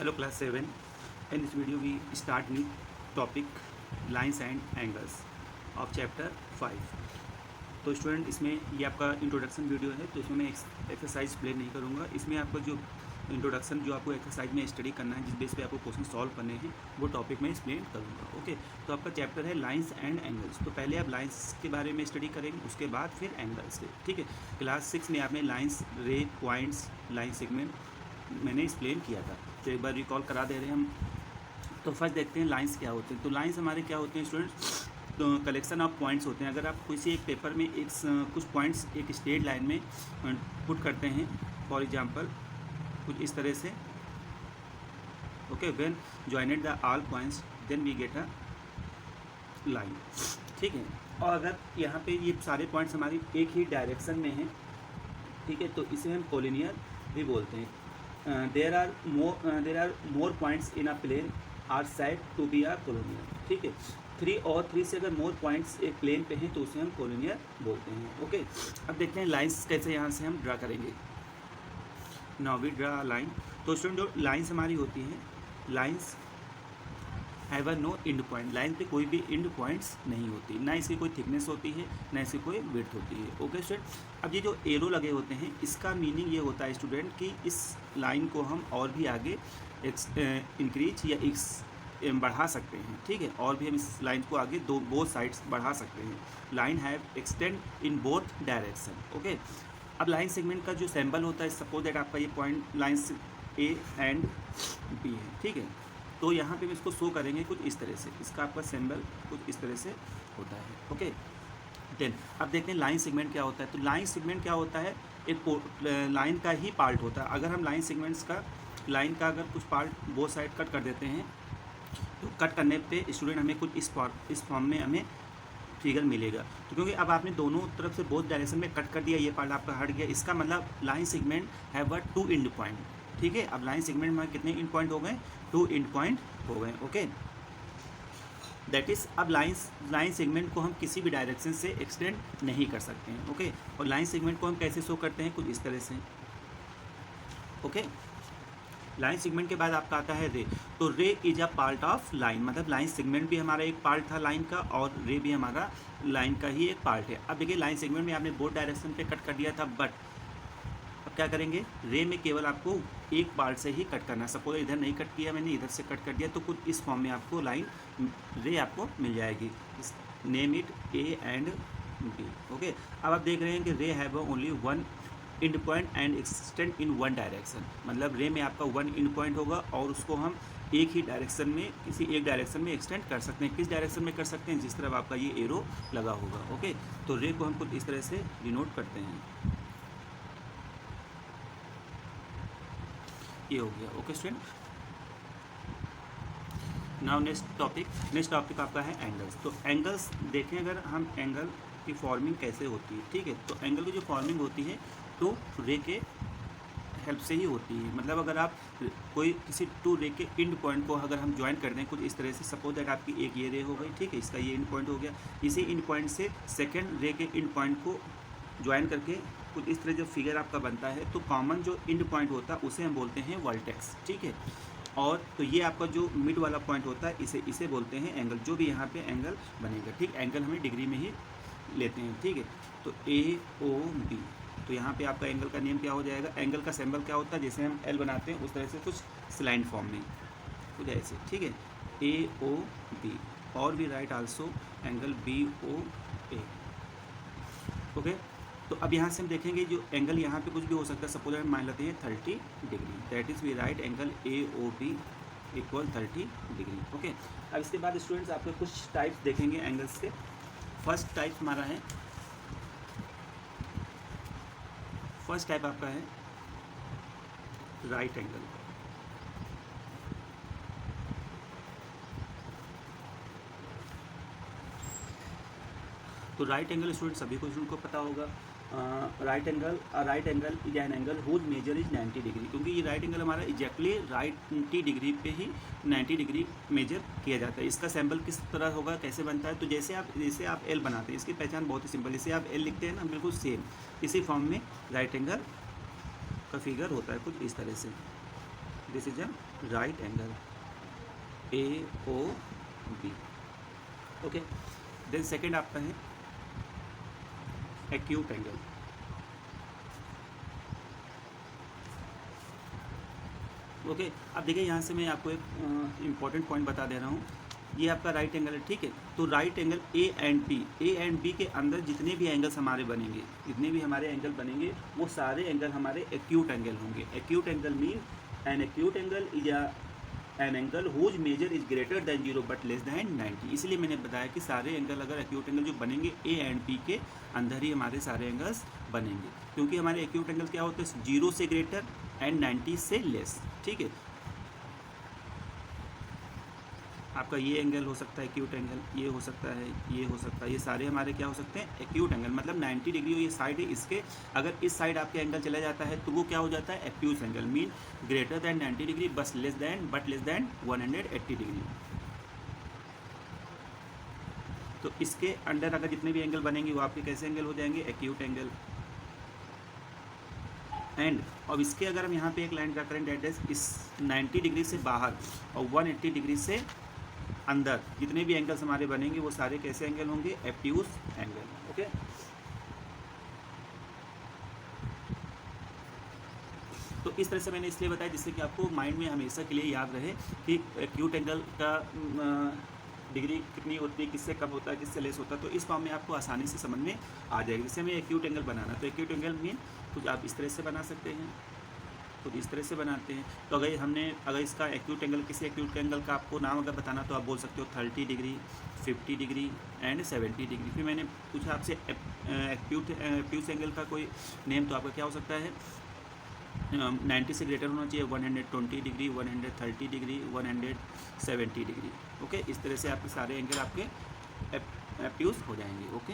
Hello class 7. In this video we start new topic lines and angles of chapter 5. तो student इसमें ये आपका introduction video है, तो इसमें मैं एक्सरसाइज प्ले नहीं करूँगा। इसमें आपका जो इंट्रोडक्शन जो आपको एक्सरसाइज में स्टडी करना है, जिस बेस पे आपको क्वेश्चन सॉल्व करने हैं, वो टॉपिक में एक्सप्लेन करूँगा। ओके, तो आपका चैप्टर है लाइंस एंड एंगल्स। तो पहले आप लाइंस के बारे में स्टडी करेंगे, उसके बाद फिर एंगल्स के। ठीक है, क्लास 6 में आपने लाइंस, रे, पॉइंट्स, लाइन सेगमेंट मैंने एक्सप्लेन किया था, तो एक बार रिकॉल करा दे रहे हैं हम। तो फर्स्ट देखते हैं लाइंस क्या होते हैं। तो लाइंस हमारे क्या होते हैं स्टूडेंट्स, तो कलेक्शन ऑफ पॉइंट्स होते हैं। अगर आप किसी एक पेपर में कुछ पॉइंट्स एक स्ट्रेट लाइन में पुट करते हैं, फॉर एग्जांपल कुछ इस तरह से, okay, when joined the all points then we get a line. ठीक है, और अगर यहाँ पे ये सारे पॉइंट्स हमारी एक ही डायरेक्शन में हैं, ठीक है, तो इसे हम कोलिनियर भी बोलते हैं। There are more points in a plane are said to be a collinear. ठीक है, 3 से अगर मोर पॉइंट्स एक प्लेन पे हैं तो उसे हम कोलिनियर बोलते हैं। ओके, अब देखते हैं लाइंस कैसे यहाँ से हम ड्रा करेंगे। Now we draw line. तो स्टूडेंट जो लाइंस हमारी होती हैं, lines have a no end point. Line पे कोई भी एंड पॉइंट्स नहीं होती, ना इसकी कोई थिकनेस होती है, ना इसकी कोई विड्थ होती है। ओके स्टूडेंट, अब ये जो एरो लगे होते हैं, इसका मीनिंग ये होता है स्टूडेंट कि इस लाइन को हम और भी आगे इंक्रीज या बढ़ा सकते हैं। ठीक है, और भी हम इस लाइन को आगे बोथ साइड्स बढ़ा सकते हैं। Line have extend in both direction. Okay, अब लाइन सेगमेंट का जो सिंबल होता है, सपोज दैट आपका ये point lines A and B है। ठीक है, तो यहाँ पे भी इसको शो करेंगे कुछ इस तरह से, इसका आपका सिंबल कुछ इस तरह से होता है। ओके, देन अब देखते हैं लाइन सेगमेंट क्या होता है। तो लाइन सेगमेंट क्या होता है, एक लाइन का ही पार्ट होता है। अगर हम लाइन सेगमेंट्स का, लाइन का अगर कुछ पार्ट बोथ साइड कट कर देते हैं, तो कट करने पे स्टूडेंट हमें कुछ इस फॉर्म में हमें फिगर मिलेगा। तो क्योंकि अब आपने दोनों तरफ से बोथ डायरेक्शन में कट कर दिया, ये पार्ट आपका हट गया, इसका मतलब line segment have a 2 and point. ठीक है, अब लाइन सेगमेंट में कितने एंड पॉइंट हो गए, 2 एंड पॉइंट हो गए। ओके, दैट इज़ अब लाइन सेगमेंट को हम किसी भी डायरेक्शन से एक्सटेंड नहीं कर सकते हैं। ओके, और लाइन सेगमेंट को हम कैसे शो करते हैं, कुछ इस तरह से। ओके, लाइन सेगमेंट के बाद आपका आता है रे। तो रे is a part of line, मतलब लाइन सेगमेंट भी हमारा एक पार्ट था लाइन का, और रे भी हमारा लाइन का ही एक पार्ट है। अब देखिए लाइन सेगमेंट में आपने बोथ डायरेक्शन पे कट कर दिया था, बट अब क्या करेंगे, रे में केवल आपको एक पार्ट से ही कट करना है। सपोज इधर नहीं कट किया मैंने, इधर से कट कर दिया, तो कुछ इस फॉर्म में आपको लाइन रे आपको मिल जाएगी। Name it A and B. Okay, अब आप देख रहे हैं कि ray have only 1 end point and extend in 1 direction. मतलब रे में आपका 1 एंड पॉइंट होगा, और उसको हम एक ही डायरेक्शन में, किसी एक डायरेक्शन में एक्सटेंड कर सकते हैं। किस डायरेक्शन में कर सकते हैं, जिस तरफ आपका ये एरो लगा होगा। ओके, तो रे को हम कुछ इस तरह से डिनोट करते हैं, ये हो गया। Okay student, now next topic आपका है एंगल्स। तो एंगल्स देखें, अगर हम एंगल की फॉर्मिंग कैसे होती है। ठीक है, तो एंगल की जो फॉर्मिंग होती है, तो रे के हेल्प से ही होती है। मतलब अगर आप कोई किसी 2 रे के एंड पॉइंट को अगर हम ज्वाइन कर दें कुछ इस तरह से, सपोज दैट आपकी एक ये रे हो गई, ठीक है, इसका ये एंड पॉइंट हो गया, इसी एंड पॉइंट से सेकेंड रे के एंड पॉइंट को ज्वाइन करके कुछ इस तरह जो फिगर आपका बनता है, तो कॉमन जो एंड पॉइंट होता है उसे हम बोलते हैं वर्टेक्स। ठीक है, और तो ये आपका जो मिड वाला पॉइंट होता है, इसे बोलते हैं एंगल। जो भी यहाँ पे एंगल बनेगा, ठीक, एंगल हमें डिग्री में ही लेते हैं। ठीक है, तो ए ओ बी, तो यहाँ पे आपका एंगल का नेम क्या हो जाएगा, एंगल का सिंबल क्या होता है, जैसे हम एल बनाते हैं उस तरह से कुछ स्लाइन फॉर्म में कुछ ऐसे। ठीक है, ए ओ बी, और भी right also angle B O A. Okay, तो अब यहाँ से हम देखेंगे जो एंगल यहाँ पे कुछ भी हो सकता है। सपोज हम मान लेते हैं 30 degree, that is we right angle A O B equal 30 degree. Okay, अब इसके बाद स्टूडेंट्स आपके कुछ टाइप्स देखेंगे एंगल्स के। फर्स्ट टाइप हमारा है, फर्स्ट टाइप आपका है राइट एंगल। तो राइट एंगल स्टूडेंट सभी को स्टूडेंट को पता होगा। Right angle is an angle whose measure is 90 degree, क्योंकि ये राइट एंगल हमारा एग्जैक्टली राइट 90 डिग्री पे ही 90 डिग्री मेजर किया जाता है। इसका सैम्पल किस तरह होगा, कैसे बनता है, तो जैसे आप एल बनाते हैं, इसकी पहचान बहुत ही सिंपल, जैसे आप एल लिखते हैं ना, बिल्कुल सेम इसी फॉर्म में राइट एंगल का फिगर होता है कुछ इस तरह से। This is a right angle A O B. Okay, then second आपका है एक्यूट एंगल। ओके, अब देखिए यहाँ से मैं आपको एक इम्पॉर्टेंट पॉइंट बता दे रहा हूँ। ये आपका राइट एंगल है, ठीक है। तो right angle A and B के अंदर जितने भी एंगल्स हमारे बनेंगे, जितने भी हमारे एंगल बनेंगे, वो सारे एंगल हमारे एक्यूट एंगल होंगे। Acute angle mean an acute angle is an angle whose measure is greater than 0 but less than 90। इसलिए मैंने बताया कि सारे एंगल, अगर एक्यूट एंगल जो बनेंगे ए एंड बी के अंदर ही हमारे सारे एंगल्स बनेंगे, क्योंकि हमारे एक्यूट एंगल क्या होते हैं, 0 से ग्रेटर एंड 90 से लेस, ठीक है। आपका ये एंगल हो सकता है एक्यूट एंगल, ये हो सकता है, ये हो सकता है, ये सारे हमारे क्या हो सकते हैं एक्यूट एंगल। मतलब 90 डिग्री ये साइड है, इसके अगर इस साइड आपके एंगल चला जाता है तो वो क्या हो जाता है acute angle, mean greater than 90 degree but less than 180 degree. तो इसके अंडर अगर जितने भी एंगल बनेंगे वो आपके कैसे एंगल हो जाएंगे, एक्यूट एंगल। एंड अब इसके अगर हम यहाँ पे एक लाइन ड्रा करें, डेट इज इस 90 डिग्री से बाहर और 180 डिग्री से अंदर जितने भी एंगल्स हमारे बनेंगे वो सारे कैसे एंगल होंगे, एक्यूट एंगल। ओके, तो इस तरह से मैंने इसलिए बताया जिससे कि आपको माइंड में हमेशा के लिए याद रहे कि एक्यूट एंगल का डिग्री कितनी होती है, किससे कम होता है, किससे लेस होता है। तो इस फॉर्म में आपको आसानी से समझ में आ जाएगी। जैसे हमें एक्यूट एंगल बनाना, तो एक्यूट एंगल मीन कुछ आप इस तरह से बना सकते हैं, कुछ इस तरह से बनाते हैं। तो अगर इसका एक्यूट एंगल, किसी एक्यूट एंगल का आपको नाम अगर बताना तो आप बोल सकते हो 30 डिग्री, 50 डिग्री एंड 70 डिग्री। फिर मैंने पूछा आपसे एक्यूट एंगल का कोई नेम, तो आपका क्या हो सकता है, 90 से ग्रेटर होना चाहिए, 120 डिग्री, 130 डिग्री, 170 डिग्री। ओके, इस तरह से आपके सारे एंगल आपके एक्यूट हो जाएंगे। ओके।